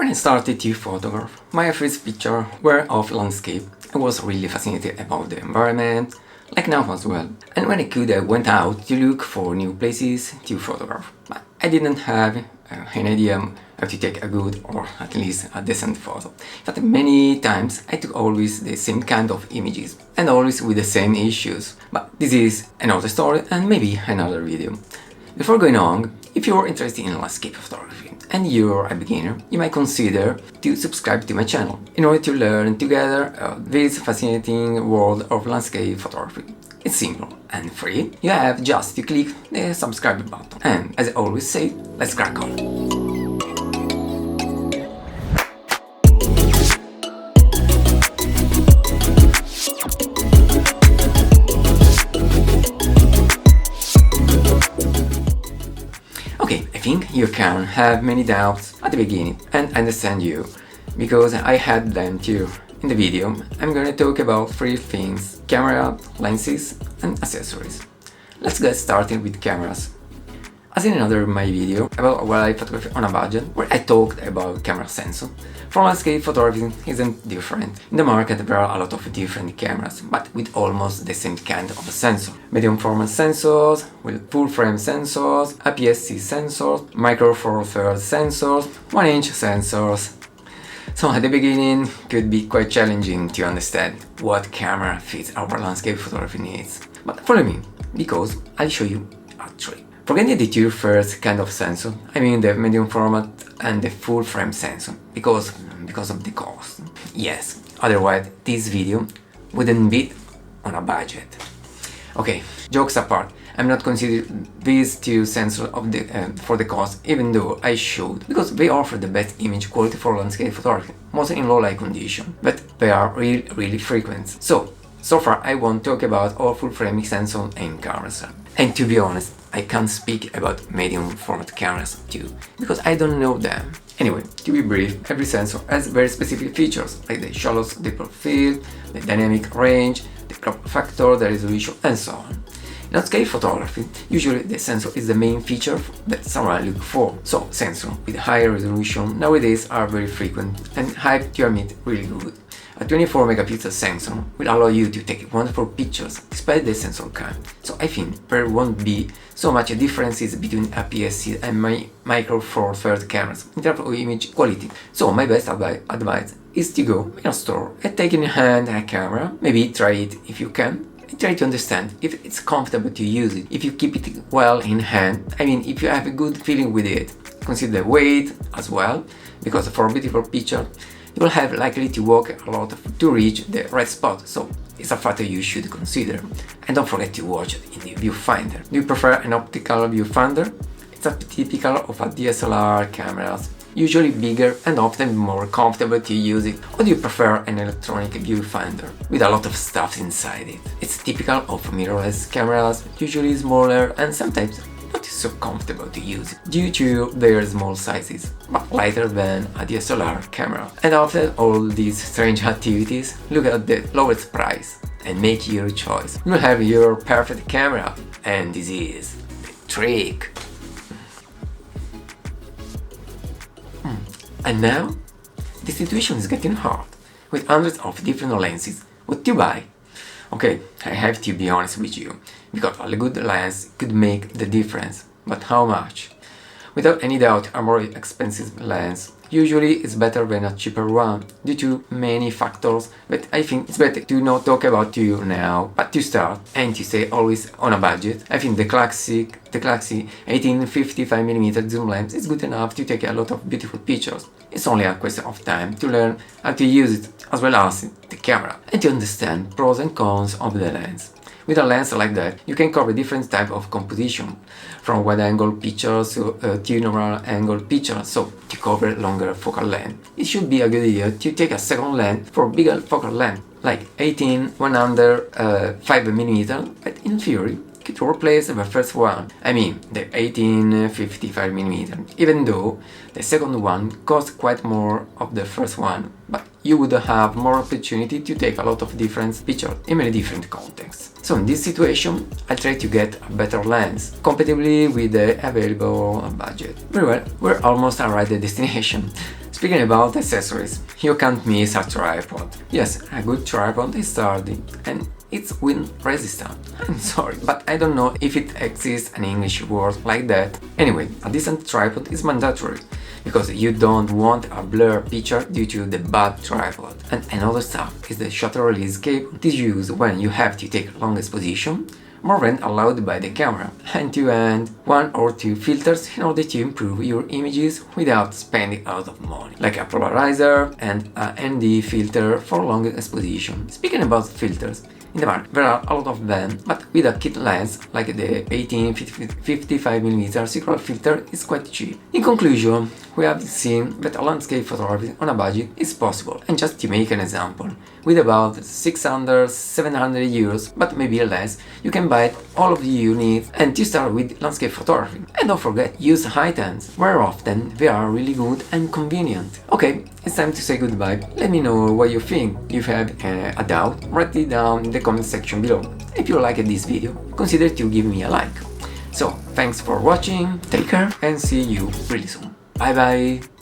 When I started to photograph, my first pictures were of landscape. I was really fascinated about the environment, like now as well. And when I could, I went out to look for new places to photograph. But I didn't have an idea how to take a good or at least a decent photo. But many times I took always the same kind of images and always with the same issues. But this is another story and maybe another video. Before going on, if you're interested in landscape photography and you're a beginner, you might consider to subscribe to my channel in order to learn together this fascinating world of landscape photography. It's simple and free. You have just to click the subscribe button. And as I always say, let's crack on. I think you can have many doubts at the beginning, and I understand you, because I had them too. In the video, I'm gonna talk about 3 things: camera, lenses, and accessories. Let's get started with cameras. As in another my video about wildlife photography on a budget, where I talked about camera sensor, for landscape photography isn't different. In the market there are a lot of different cameras, but with almost the same kind of sensor. Medium format sensors, with full frame sensors, APS-C sensors, micro four thirds sensors, 1-inch sensors. So at the beginning could be quite challenging to understand what camera fits our landscape photography needs. But follow me, because I'll show you a trick. Forgetting the 2 first kind of sensor, I mean the medium format and the full frame sensor, because of the cost. Yes, otherwise this video wouldn't be on a budget. Okay, jokes apart, I'm not considering these 2 sensors for the cost, even though I should, because they offer the best image quality for landscape photography, mostly in low light condition, but they are really frequent. So far I won't talk about all full frame sensors and cameras. And to be honest, I can't speak about medium format cameras too, because I don't know them. Anyway, to be brief, every sensor has very specific features, like the shallow depth of field, the dynamic range, the crop factor, the resolution, and so on. In landscape photography, usually the sensor is the main feature that someone looks for. So sensors with higher resolution nowadays are very frequent and hyped to emit really good. A 24 megapixel sensor will allow you to take wonderful pictures despite the sensor kind. So I think there won't be so much differences between APS-C and my micro four thirds cameras in terms of image quality. So my best advice is to go in a store and take in hand a camera, maybe try it if you can, and try to understand if it's comfortable to use it, if you keep it well in hand, I mean if you have a good feeling with it. Consider the weight as well, because for a beautiful picture you will have likely to walk a lot to reach the right spot, so it's a factor you should consider. And don't forget to watch it in the viewfinder. Do you prefer an optical viewfinder? It's a typical of a DSLR cameras, usually bigger and often more comfortable to use it. Or do you prefer an electronic viewfinder with a lot of stuff inside it? It's typical of mirrorless cameras, usually smaller and sometimes not so comfortable to use due to their small sizes, but lighter than a DSLR camera. And after all these strange activities, look at the lowest price and make your choice. You'll have your perfect camera, and this is the trick. And now, the situation is getting hard, with hundreds of different lenses. What to buy? Okay, I have to be honest with you, because a good lens could make the difference, but how much? Without any doubt, a more expensive lens usually is better than a cheaper one, due to many factors, but I think it's better to not talk about you now, but to start, and to stay always on a budget. I think the classic 18-55mm zoom lens is good enough to take a lot of beautiful pictures. It's only a question of time to learn how to use it, as well as the camera, and to understand pros and cons of the lens. With a lens like that, you can cover different types of composition, from wide-angle pictures to normal angle pictures, so to cover longer focal length. It should be a good idea to take a second lens for bigger focal length, like 18-105mm, but in theory, could replace the first one, I mean the 18-55mm, even though the second one costs quite more of the first one, but you would have more opportunity to take a lot of different pictures in many different contexts. So in this situation, I try to get a better lens, compatibly with the available budget. Very well, we're almost arrived at the destination. Speaking about accessories, you can't miss a tripod. Yes, a good tripod is sturdy and it's wind resistant. I'm sorry, but I don't know if it exists an English word like that. Anyway, a decent tripod is mandatory, because you don't want a blurred picture due to the bad tripod. And another stuff is the shutter release cable. It is used when you have to take long exposition, more than allowed by the camera, and to add 1 or 2 filters in order to improve your images without spending a lot of money, like a polarizer and a ND filter for long exposition. Speaking about filters, in the market there are a lot of them, but with a kit lens like the 18-55mm circular filter is quite cheap. In conclusion, we have seen that a landscape photography on a budget is possible, and just to make an example, with about 600-700 euros, but maybe less, you can buy all of you need and to start with landscape photography. And don't forget, use items, where often they are really good and convenient. Okay, it's time to say goodbye. Let me know what you think. If you have a doubt, write it down in the comment section below. If you liked this video, consider to give me a like. So, thanks for watching, take care, and see you really soon. Bye bye!